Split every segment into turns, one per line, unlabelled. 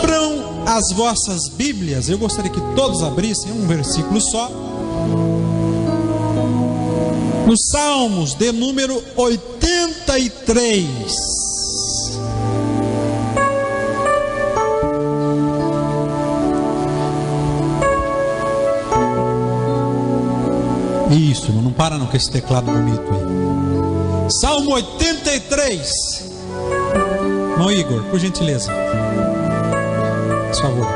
Abram as vossas Bíblias. Eu gostaria que todos abrissem um versículo só. Nos Salmos de número 83. Isso, não para não com esse teclado bonito aí. Salmo 83. Irmão Igor, por gentileza, por favor.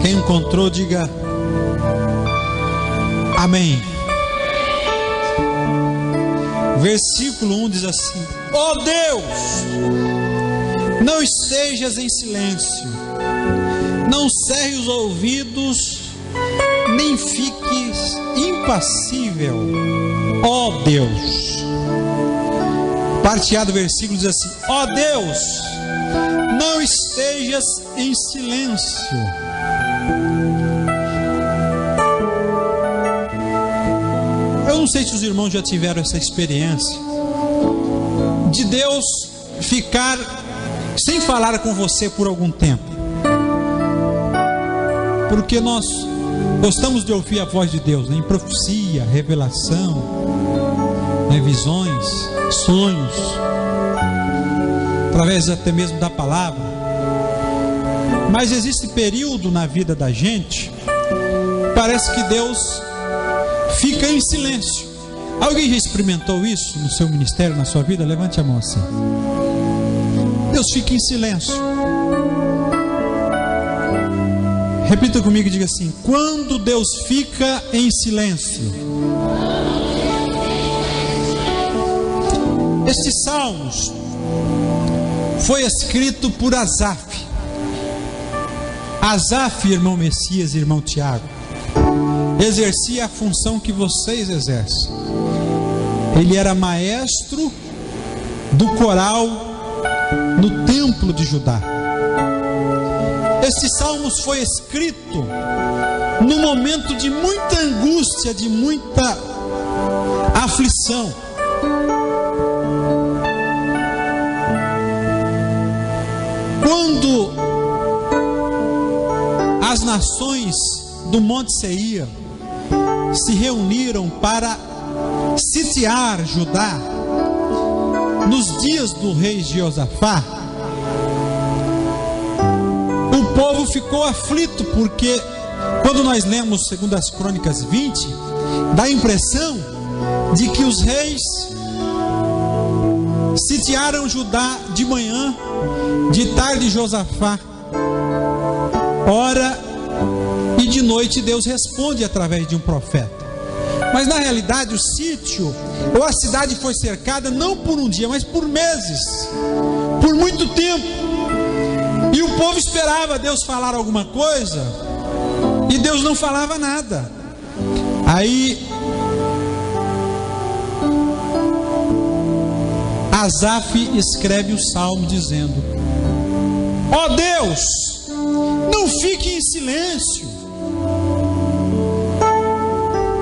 Quem encontrou, diga amém. Versículo 1 diz assim: ó Deus, não estejas em silêncio, não cerre os ouvidos, nem fiques impassível, ó Deus. Parte A do versículo diz assim: ó Deus, não estejas em silêncio. Eu não sei se os irmãos já tiveram essa experiência de Deus ficar sem falar com você por algum tempo, porque nós gostamos de ouvir a voz de Deus, né? Em profecia, revelação, né? Visões, sonhos, através até mesmo da palavra. Mas existe período na vida da gente, parece que Deus fica em silêncio. Alguém já experimentou isso no seu ministério, na sua vida? Levante a mão assim. Deus fica em silêncio. Repita comigo e diga assim: quando Deus fica em silêncio. Este Salmos foi escrito por Asaf. Asaf, irmão Messias, irmão Tiago, exercia a função que vocês exercem. Ele era maestro do coral no templo de Judá. Este Salmos foi escrito no momento de muita angústia, de muita aflição. Quando as nações do Monte Seir se reuniram para sitiar Judá nos dias do rei Jeosafá, o povo ficou aflito, porque quando nós lemos 2 Crônicas 20, dá a impressão de que os reis sitiaram Judá de manhã, de tarde Josafá ora, e de noite Deus responde através de um profeta. Mas na realidade o sítio, ou a cidade foi cercada não por um dia, mas por meses, por muito tempo. E o povo esperava Deus falar alguma coisa, e Deus não falava nada. Aí Asaf escreve o salmo dizendo: ó Deus, não fique em silêncio,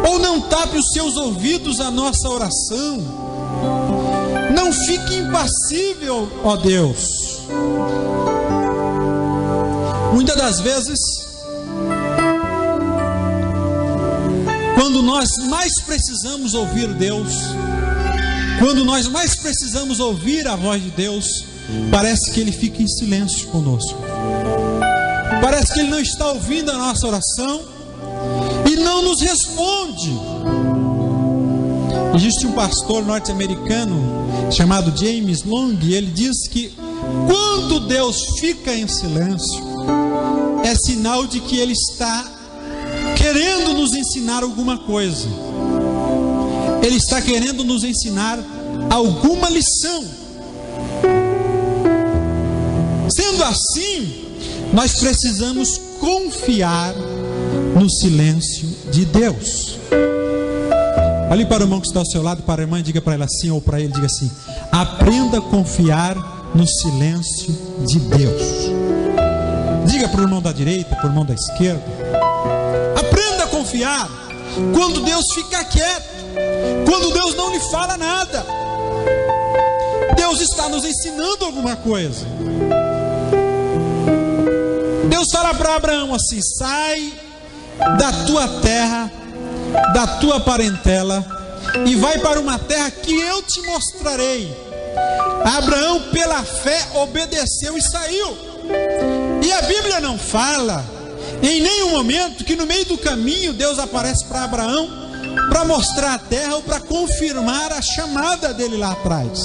ou não tape os seus ouvidos à nossa oração, não fique impassível, ó Deus. Muitas das vezes, quando nós mais precisamos ouvir Deus, quando nós mais precisamos ouvir a voz de Deus, parece que Ele fica em silêncio conosco. Parece que Ele não está ouvindo a nossa oração e não nos responde. Existe um pastor norte-americano chamado James Long, e ele diz que quando Deus fica em silêncio, é sinal de que Ele está querendo nos ensinar alguma coisa. Ele está querendo nos ensinar alguma lição. Sendo assim, nós precisamos confiar no silêncio de Deus. Olhe para o irmão que está ao seu lado, para a irmã, e diga para ela assim, ou para ele, diga assim: aprenda a confiar no silêncio de Deus. Diga para o irmão da direita, para o irmão da esquerda. Aprenda a confiar quando Deus fica quieto, quando Deus não lhe fala nada. Deus está nos ensinando alguma coisa. Deus fala para Abraão assim: sai da tua terra, da tua parentela, e vai para uma terra que eu te mostrarei. Abraão, pela fé, obedeceu e saiu. E a Bíblia não fala em nenhum momento que no meio do caminho Deus aparece para Abraão para mostrar a terra ou para confirmar a chamada dele lá atrás.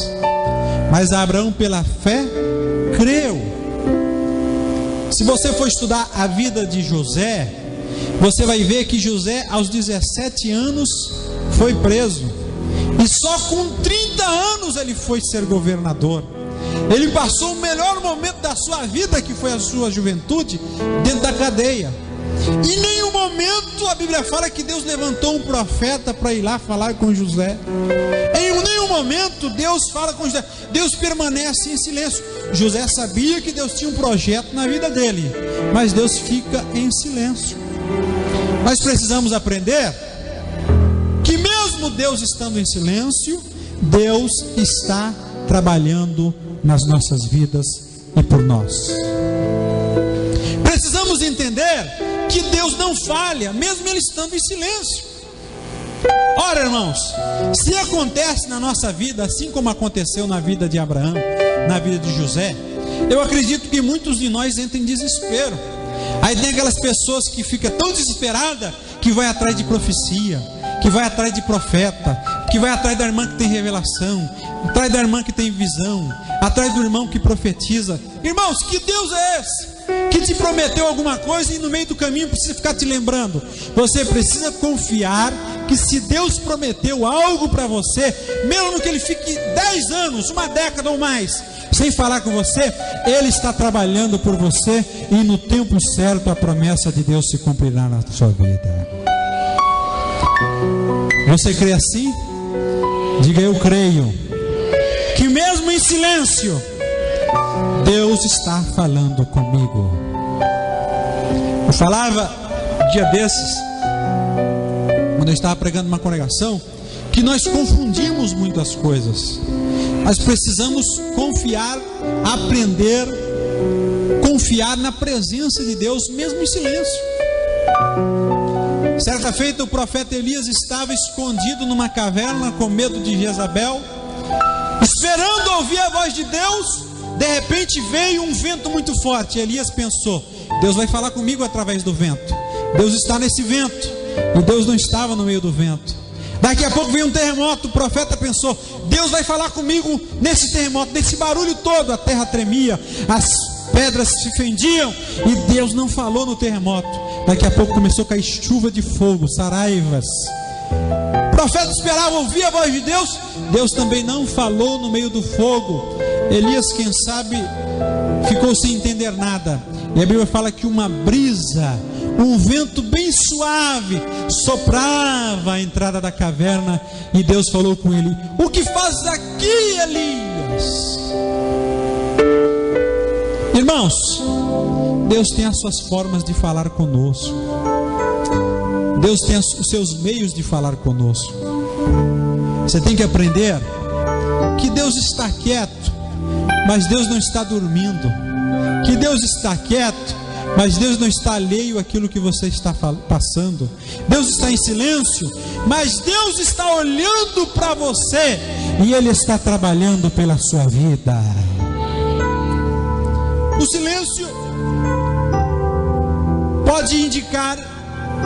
Mas Abraão, pela fé, creu. Se você for estudar a vida de José, você vai ver que José, aos 17 anos, foi preso. E só com 30 anos ele foi ser governador. Ele passou o melhor momento da sua vida, que foi a sua juventude, dentro da cadeia. E em nenhum momento a Bíblia fala que Deus levantou um profeta para ir lá falar com José. Em nenhum momento Deus fala com José. Deus permanece em silêncio. José sabia que Deus tinha um projeto na vida dele, mas Deus fica em silêncio. Nós precisamos aprender que mesmo Deus estando em silêncio, Deus está trabalhando nas nossas vidas e por nós. Precisamos entender que Deus não falha, mesmo Ele estando em silêncio. Ora, irmãos, se acontece na nossa vida, assim como aconteceu na vida de Abraão, na vida de José, eu acredito que muitos de nós entram em desespero. Aí tem aquelas pessoas que ficam tão desesperadas que vai atrás de profecia, que vai atrás de profeta, que vai atrás da irmã que tem revelação, atrás da irmã que tem visão, atrás do irmão que profetiza. Irmãos, que Deus é esse que te prometeu alguma coisa e no meio do caminho precisa ficar te lembrando? Você precisa confiar que se Deus prometeu algo para você, mesmo que Ele fique 10 anos, uma década ou mais sem falar com você, Ele está trabalhando por você, e no tempo certo a promessa de Deus se cumprirá na sua vida. Você crê assim? Diga: eu creio que mesmo em silêncio Deus está falando comigo. Eu falava dia desses, quando eu estava pregando uma congregação, que nós confundimos muitas coisas. Nós precisamos confiar, aprender, confiar na presença de Deus mesmo em silêncio. Certa feita o profeta Elias estava escondido numa caverna com medo de Jezabel, esperando ouvir a voz de Deus. De repente veio um vento muito forte. Elias pensou: Deus vai falar comigo através do vento. Deus está nesse vento. E Deus não estava no meio do vento. Daqui a pouco veio um terremoto. O profeta pensou: Deus vai falar comigo nesse terremoto, nesse barulho todo. A terra tremia, as pedras se fendiam, e Deus não falou no terremoto. Daqui a pouco começou a cair chuva de fogo, saraivas. O profeta esperava ouvir a voz de Deus. Deus também não falou no meio do fogo. Elias, quem sabe, ficou sem entender nada. E a Bíblia fala que uma brisa, um vento bem suave, soprava a entrada da caverna. E Deus falou com ele: o que fazes aqui, Elias? Irmãos, Deus tem as suas formas de falar conosco. Deus tem os seus meios de falar conosco. Você tem que aprender que Deus está quieto, mas Deus não está dormindo. Que Deus está quieto, mas Deus não está alheio àquilo que você está passando. Deus está em silêncio, mas Deus está olhando para você, e Ele está trabalhando pela sua vida. O silêncio pode indicar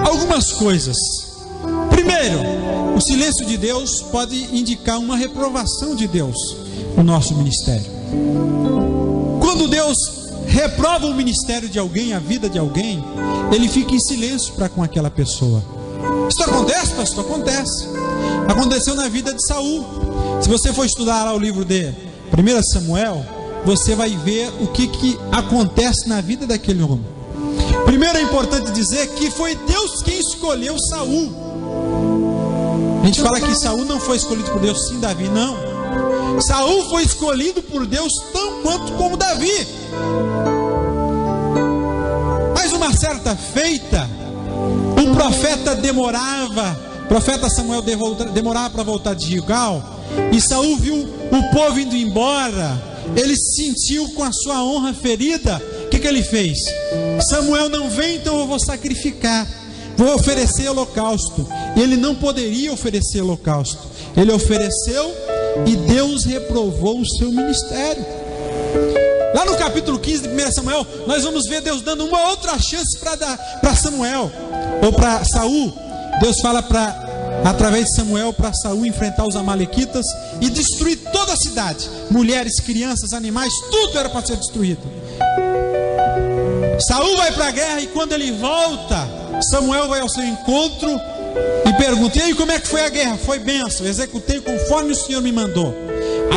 algumas coisas. Primeiro, o silêncio de Deus pode indicar uma reprovação de Deus no nosso ministério. Quando Deus reprova o ministério de alguém, a vida de alguém, Ele fica em silêncio para com aquela pessoa. Isso acontece, pastor? Acontece. Aconteceu na vida de Saul. Se você for estudar lá o livro de 1 Samuel, você vai ver o que acontece na vida daquele homem. Primeiro, é importante dizer que foi Deus quem escolheu Saul. A gente fala que Saul não foi escolhido por Deus, sim, Davi, não. Saul foi escolhido por Deus tão quanto como Davi. certa feita, o profeta Samuel demorava para voltar de Gilgal, e Saul viu o povo indo embora. Ele se sentiu com a sua honra ferida. O que ele fez? Samuel não vem, então eu vou sacrificar, vou oferecer holocausto. E ele não poderia oferecer holocausto. Ele ofereceu e Deus reprovou o seu ministério. Lá no capítulo 15 de 1 Samuel, nós vamos ver Deus dando uma outra chance para Samuel, ou para Saul. Deus fala através de Samuel para Saul enfrentar os amalequitas e destruir toda a cidade. Mulheres, crianças, animais, tudo era para ser destruído. Saul vai para a guerra, e quando ele volta, Samuel vai ao seu encontro e pergunta: e aí, como é que foi a guerra? Foi bênção, executei conforme o Senhor me mandou.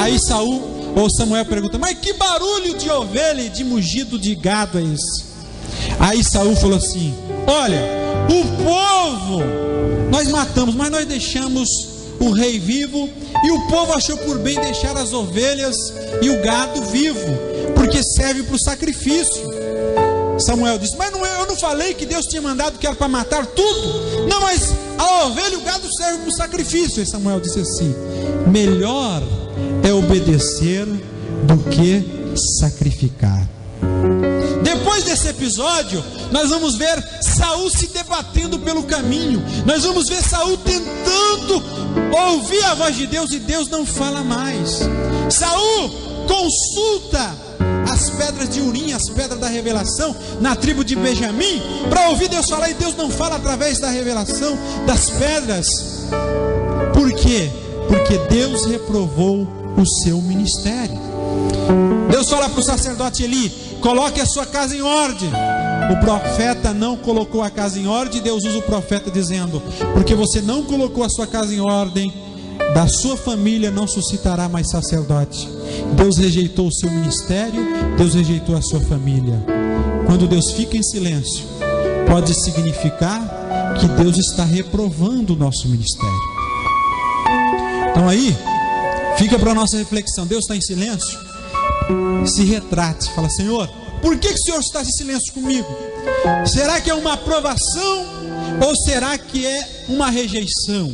Aí Samuel pergunta: mas que barulho de ovelha e de mugido de gado é esse? Aí Saul falou assim: olha, o povo nós matamos, mas nós deixamos o rei vivo, e o povo achou por bem deixar as ovelhas e o gado vivo, porque serve para o sacrifício. Samuel disse: mas eu não falei que Deus tinha mandado que era para matar tudo? Não, mas a ovelha e o gado servem para o sacrifício. E Samuel disse assim: melhor é obedecer do que sacrificar. Depois desse episódio, nós vamos ver Saul se debatendo pelo caminho. Nós vamos ver Saul tentando ouvir a voz de Deus, e Deus não fala mais. Saul consulta as pedras de Urim, as pedras da revelação na tribo de Benjamim, para ouvir Deus falar, e Deus não fala através da revelação das pedras. Por quê? Porque Deus reprovou o seu ministério. Deus fala para o sacerdote Eli: coloque a sua casa em ordem. O profeta não colocou a casa em ordem. Deus usa o profeta dizendo: porque você não colocou a sua casa em ordem, da sua família não suscitará mais sacerdote. Deus rejeitou o seu ministério, Deus rejeitou a sua família. Quando Deus fica em silêncio, pode significar que Deus está reprovando o nosso ministério. Então aí, fica para a nossa reflexão. Deus está em silêncio? Se retrate, fala: Senhor, por que o Senhor está em silêncio comigo? Será que é uma aprovação, ou será que é uma rejeição?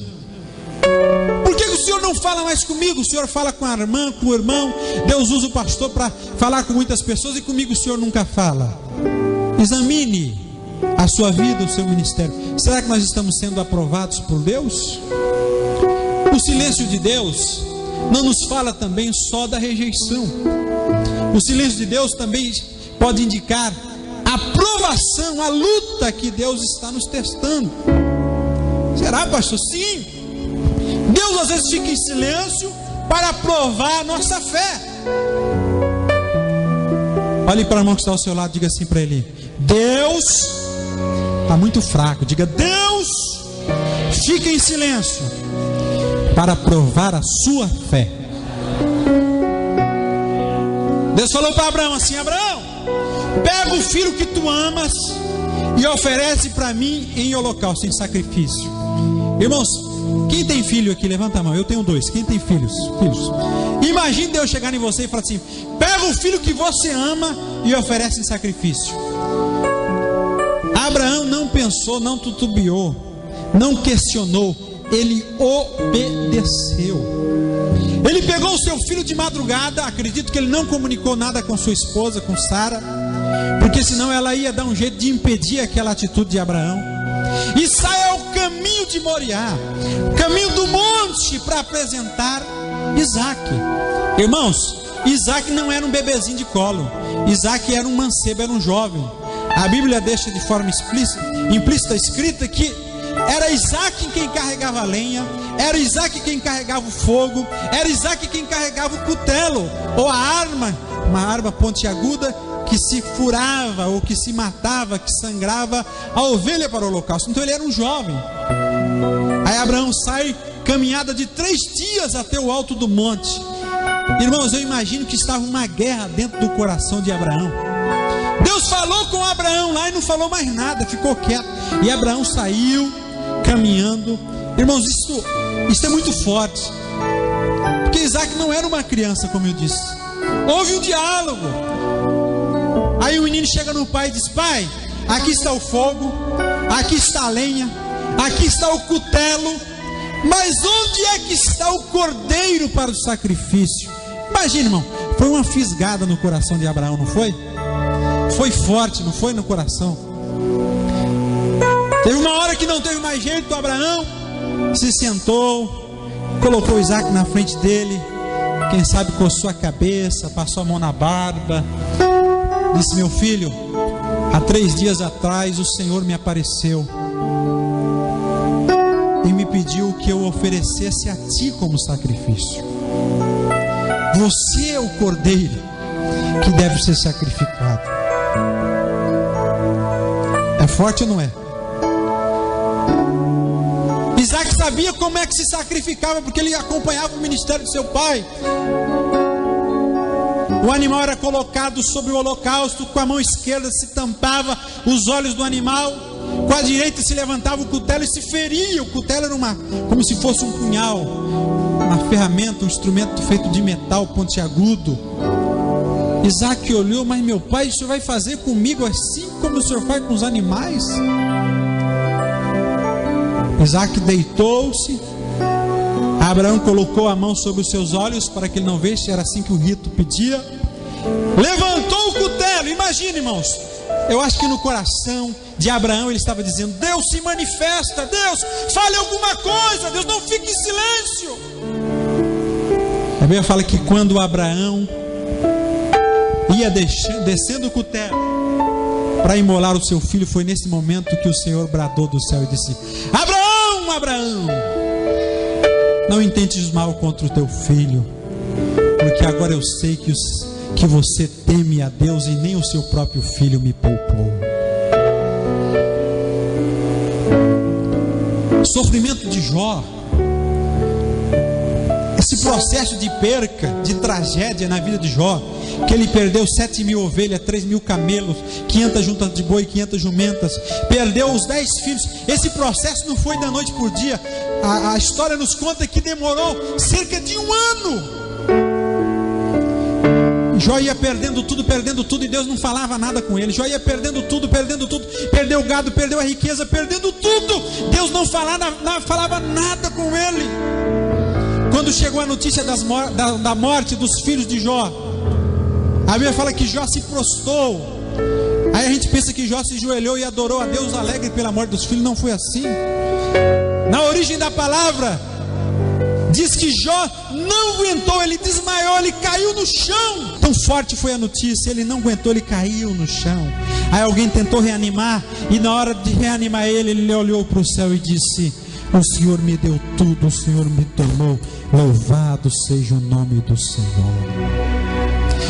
Por que o Senhor não fala mais comigo? O Senhor fala com a irmã, com o irmão. Deus usa o pastor para falar com muitas pessoas, e comigo o Senhor nunca fala. Examine a sua vida, o seu ministério. Será que nós estamos sendo aprovados por Deus? O silêncio de Deus não nos fala também só da rejeição. O silêncio de Deus também pode indicar a provação, a luta que Deus está nos testando. Será, pastor? Sim. Deus às vezes fica em silêncio para provar a nossa fé. Olhe para o irmão que está ao seu lado, diga assim para ele: Deus está muito fraco. Diga: Deus fica em silêncio para provar a sua fé. Deus falou para Abraão assim: Abraão, pega o filho que tu amas e oferece para mim em holocausto, em sacrifício. Irmãos, quem tem filho aqui, levanta a mão. Eu tenho 2. Quem tem filhos? Imagine Deus chegar em você e falar assim: pega o filho que você ama e oferece em sacrifício. Abraão não pensou, não titubeou, não questionou, ele obedeceu. Ele pegou o seu filho de madrugada. Acredito que ele não comunicou nada com sua esposa, com Sara, porque senão ela ia dar um jeito de impedir aquela atitude de Abraão. E sai ao caminho de Moriá, caminho do monte, para apresentar Isaac. Irmãos, Isaac não era um bebezinho de colo. Isaac era um mancebo, era um jovem. A Bíblia deixa de forma implícita escrita que era Isaac quem carregava a lenha, era Isaac quem carregava o fogo, era Isaac quem carregava o cutelo, ou a arma, uma arma pontiaguda que se furava, ou que se matava, que sangrava a ovelha para o holocausto. Então ele era um jovem. Aí Abraão sai, caminhada de 3 dias até o alto do monte. Irmãos, eu imagino que estava uma guerra dentro do coração de Abraão. Deus falou com Abraão lá e não falou mais nada, ficou quieto. E Abraão saiu caminhando. Irmãos, isso é muito forte, porque Isaac não era uma criança, como eu disse. Houve um diálogo. Aí o menino chega no pai e diz: pai, aqui está o fogo, aqui está a lenha, aqui está o cutelo, mas onde é que está o cordeiro para o sacrifício? Imagina, irmão, foi uma fisgada no coração de Abraão, não foi? Foi forte, não foi no coração? Teve uma hora que não teve mais jeito, Abraão se sentou, colocou Isaac na frente dele, quem sabe coçou a cabeça, passou a mão na barba, disse: meu filho, há 3 dias atrás o Senhor me apareceu e me pediu que eu oferecesse a ti como sacrifício. Você é o cordeiro que deve ser sacrificado. É forte ou não é? Isaac sabia como é que se sacrificava, porque ele acompanhava o ministério de seu pai. O animal era colocado sobre o holocausto, com a mão esquerda se tampava os olhos do animal, com a direita se levantava o cutelo e se feria. O cutelo era como se fosse um punhal, uma ferramenta, um instrumento feito de metal pontiagudo. Isaac olhou: mas meu pai, o senhor vai fazer comigo assim como o senhor faz com os animais? Isaac deitou-se, Abraão colocou a mão sobre os seus olhos para que ele não visse, era assim que o rito pedia. Levantou o cutelo. Imagine, irmãos, eu acho que no coração de Abraão ele estava dizendo: Deus se manifesta, Deus fale alguma coisa, Deus não fique em silêncio. A Bíblia fala que quando Abraão ia descendo o cutelo para imolar o seu filho, foi nesse momento que o Senhor bradou do céu e disse: Abraão, Abraão, não intentes mal contra o teu filho, porque agora eu sei que você teme a Deus e nem o seu próprio filho me poupou. O sofrimento de Jó, esse processo de perca, de tragédia na vida de Jó, que ele perdeu 7.000 ovelhas, 3.000 camelos, 500 juntas de boi, 500 jumentas, perdeu os 10 filhos. Esse processo não foi da noite por dia. A história nos conta que demorou cerca de 1 ano. Jó ia perdendo tudo, e Deus não falava nada com ele. Jó ia perdendo tudo, perdeu o gado, perdeu a riqueza, perdendo tudo. Deus não falava nada com ele. Quando chegou a notícia da morte dos filhos de Jó, a Bíblia fala que Jó se prostrou. Aí a gente pensa que Jó se ajoelhou e adorou a Deus alegre pela morte dos filhos. Não foi assim. Na origem da palavra diz que Jó não aguentou, ele desmaiou, ele caiu no chão. Tão forte foi a notícia, ele não aguentou, ele caiu no chão. Aí alguém tentou reanimar, e na hora de reanimar ele olhou para o céu e disse: o Senhor me deu tudo, o Senhor me tomou, louvado seja o nome do Senhor.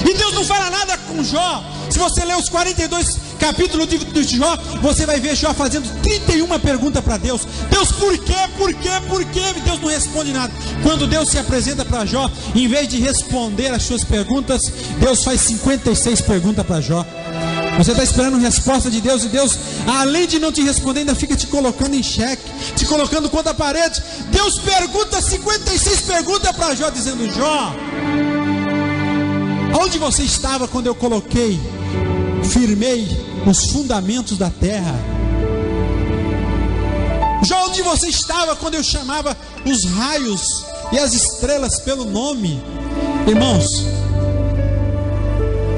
E Deus não fala nada com Jó. Se você ler os 42 capítulos de Jó, você vai ver Jó fazendo 31 perguntas para Deus. Deus, por quê? Por quê? Por quê? E Deus não responde nada. Quando Deus se apresenta para Jó, em vez de responder as suas perguntas, Deus faz 56 perguntas para Jó. Você está esperando resposta de Deus, e Deus, além de não te responder, ainda fica te colocando em xeque, te colocando contra a parede. Deus pergunta 56 perguntas para Jó, dizendo: Jó, onde você estava quando eu firmei os fundamentos da terra? Jó, onde você estava quando eu chamava os raios e as estrelas pelo nome? Irmãos,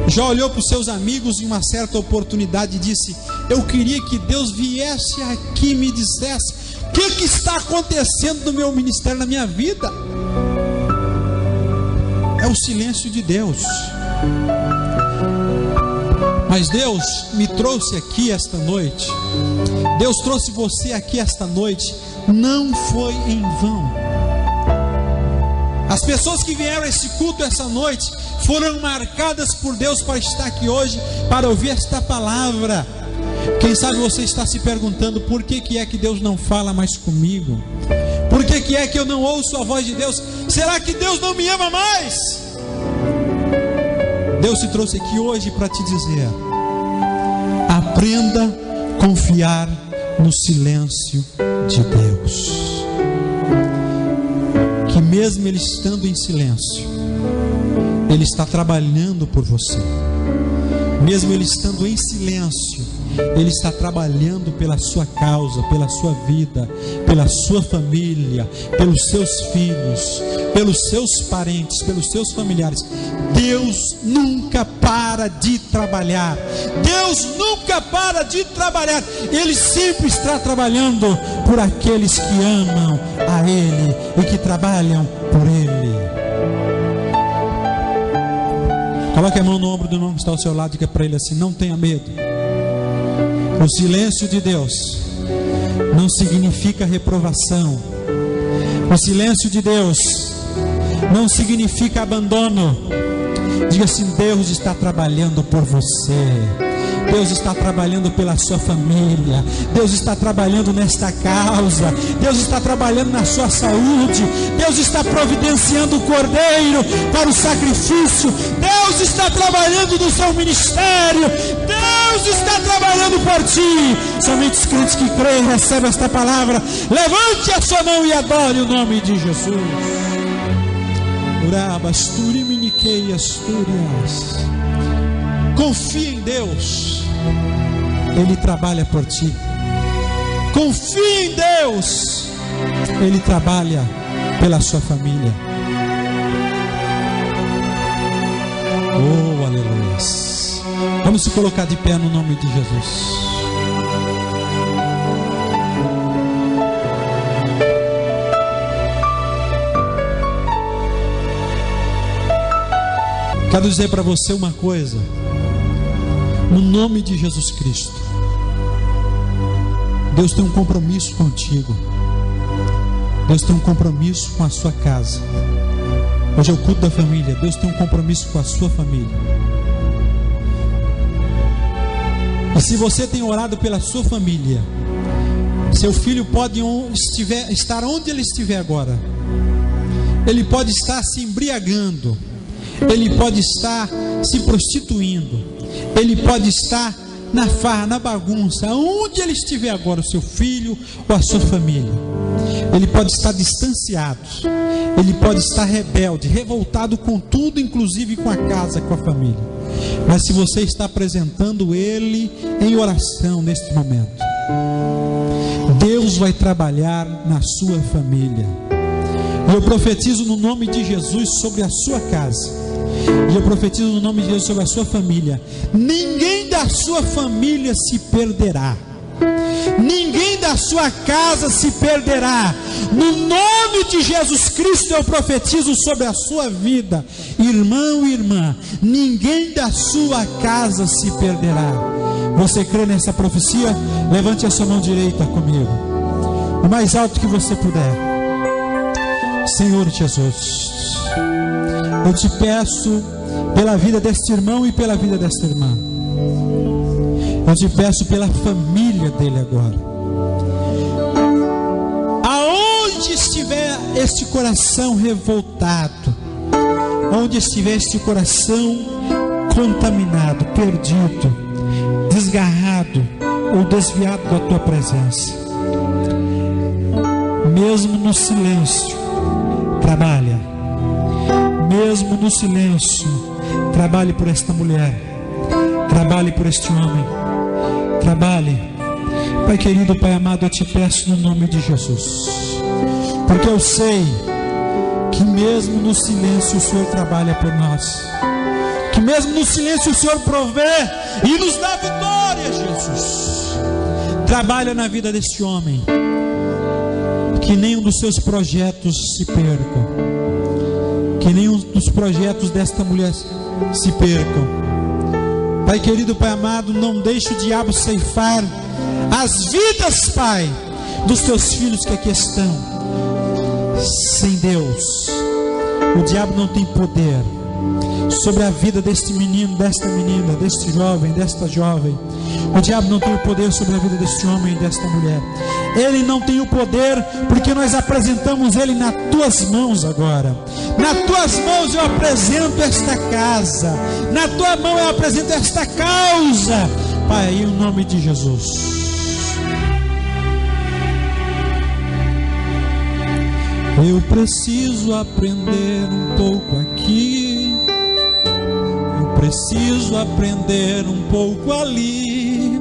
Jó olhou para os seus amigos em uma certa oportunidade e disse: eu queria que Deus viesse aqui e me dissesse o que está acontecendo no meu ministério, na minha vida. É o silêncio de Deus. Mas Deus me trouxe aqui esta noite, Deus trouxe você aqui esta noite, não foi em vão. As pessoas que vieram a esse culto essa noite foram marcadas por Deus para estar aqui hoje, para ouvir esta palavra. Quem sabe você está se perguntando: por que é que Deus não fala mais comigo? Por que é que eu não ouço a voz de Deus? Será que Deus não me ama mais? Deus te trouxe aqui hoje para te dizer: aprenda a confiar no silêncio de Deus. Que mesmo Ele estando em silêncio, Ele está trabalhando por você. Mesmo Ele estando em silêncio, Ele está trabalhando pela sua causa, pela sua vida, pela sua família, pelos seus filhos, pelos seus parentes, pelos seus familiares. Deus nunca para de trabalhar. Deus nunca para de trabalhar. Ele sempre está trabalhando por aqueles que amam a Ele e que trabalham por Ele. Coloque a mão no ombro do irmão que está ao seu lado e diga para ele assim: não tenha medo. O silêncio de Deus não significa reprovação. O silêncio de Deus não significa abandono. Diga assim: Deus está trabalhando por você. Deus está trabalhando pela sua família. Deus está trabalhando nesta causa. Deus está trabalhando na sua saúde. Deus está providenciando o cordeiro para o sacrifício. Deus está trabalhando no seu ministério. Deus está trabalhando por ti. Somente os crentes que creem recebem esta palavra. Levante a sua mão e adore o nome de Jesus. Confia em Deus. Ele trabalha por ti. Confia em Deus. Ele trabalha pela sua família. Oh, aleluia. Vamos se colocar de pé no nome de Jesus. Quero dizer para você uma coisa. No nome de Jesus Cristo, Deus tem um compromisso contigo. Deus tem um compromisso com a sua casa. Hoje é o culto da família. Deus tem um compromisso com a sua família. E se você tem orado pela sua família, seu filho pode estar onde ele estiver agora. Ele pode estar se embriagando. Ele pode estar se prostituindo. Ele pode estar na farra, na bagunça, onde ele estiver agora, o seu filho ou a sua família. Ele pode estar distanciado. Ele pode estar rebelde, revoltado com tudo, inclusive com a casa, com a família. Mas se você está apresentando ele em oração neste momento, Deus vai trabalhar na sua família. E eu profetizo no nome de Jesus sobre a sua casa. E eu profetizo no nome de Jesus sobre a sua família. Ninguém da sua família se perderá. Ninguém da sua casa se perderá. No nome de Jesus Cristo eu profetizo sobre a sua vida, irmão e irmã. Ninguém da sua casa se perderá. Você crê nessa profecia? Levante a sua mão direita comigo, o mais alto que você puder. Senhor Jesus, eu te peço pela vida deste irmão e pela vida desta irmã. Eu te peço pela família dele agora. Aonde estiver este coração revoltado, onde estiver este coração contaminado, perdido, desgarrado ou desviado da tua presença, mesmo no silêncio, trabalha. Mesmo no silêncio, trabalhe por esta mulher, trabalhe por este homem, trabalhe. Pai querido, Pai amado, eu te peço no nome de Jesus, porque eu sei que mesmo no silêncio o Senhor trabalha por nós, que mesmo no silêncio o Senhor provê e nos dá vitória. Jesus, trabalha na vida deste homem, que nenhum dos seus projetos se perca, que nenhum dos projetos desta mulher se percam. Pai querido, Pai amado, não deixe o diabo ceifar as vidas, Pai, dos teus filhos que aqui estão. Sem Deus, o diabo não tem poder sobre a vida deste menino, desta menina, deste jovem, desta jovem. O diabo não tem o poder sobre a vida deste homem e desta mulher. Ele não tem o poder, porque nós apresentamos ele nas tuas mãos agora. Nas tuas mãos eu apresento esta casa. Na tua mão eu apresento esta causa, Pai, em nome de Jesus. Eu preciso aprender um pouco aqui, eu preciso aprender um pouco ali.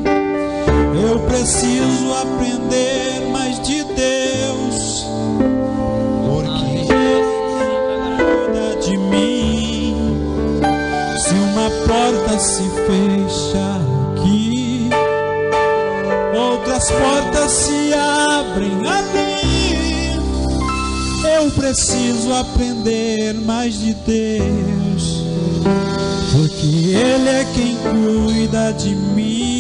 Eu preciso aprender mais de Deus, porque Ele cuida de mim. Se uma porta se fecha aqui, outras portas se abrem ali. Eu preciso aprender mais de Deus, porque Ele é quem cuida de mim.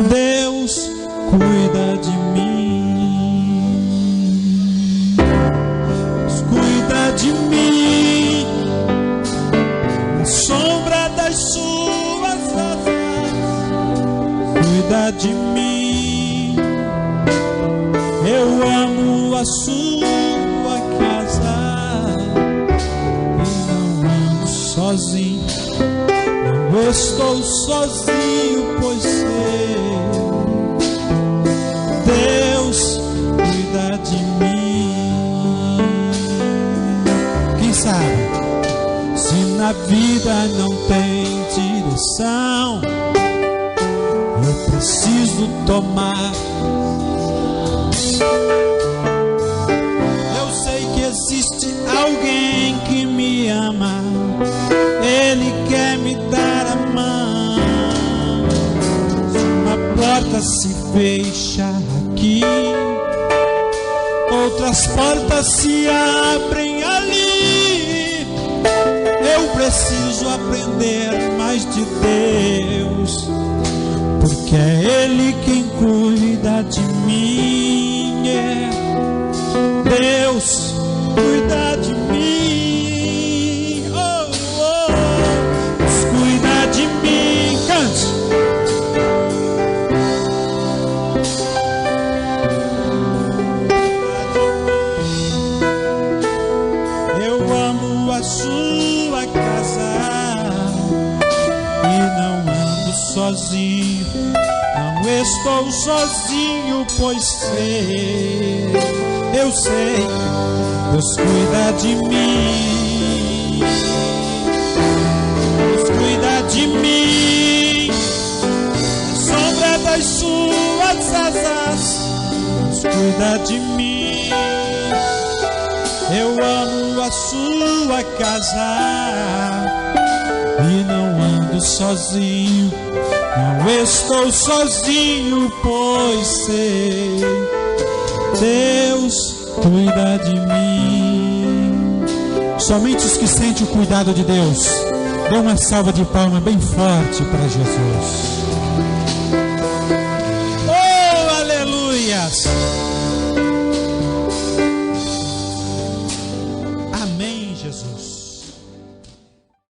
Deus cuida de mim. Deus cuida de mim, na sombra das suas asas. Cuida de mim. Eu amo a sua casa e não ando sozinho. Não estou sozinho, pois sei, Deus cuida de mim. Quem sabe, se na vida não tem direção, eu preciso tomar. Eu sei que existe alguém que me ama, Ele quer me dar a mão. Se uma porta se fecha aqui, outras portas se abrem ali. Eu preciso aprender mais de Deus, porque é Ele quem cuida de mim. Deus cuida de mim. Oh, oh. Deus cuida de mim. Cante. Eu amo a sua casa e não ando sozinho. Não estou sozinho, pois sei, eu sei, Deus cuida de mim. Deus cuida de mim, na sombra das suas asas. Deus cuida de mim. Eu amo a sua casa e não ando sozinho. Não estou sozinho, pois sei, Deus cuida de mim. Somente os que sentem o cuidado de Deus, dê uma salva de palmas bem forte para Jesus. Oh, aleluias! Amém, Jesus.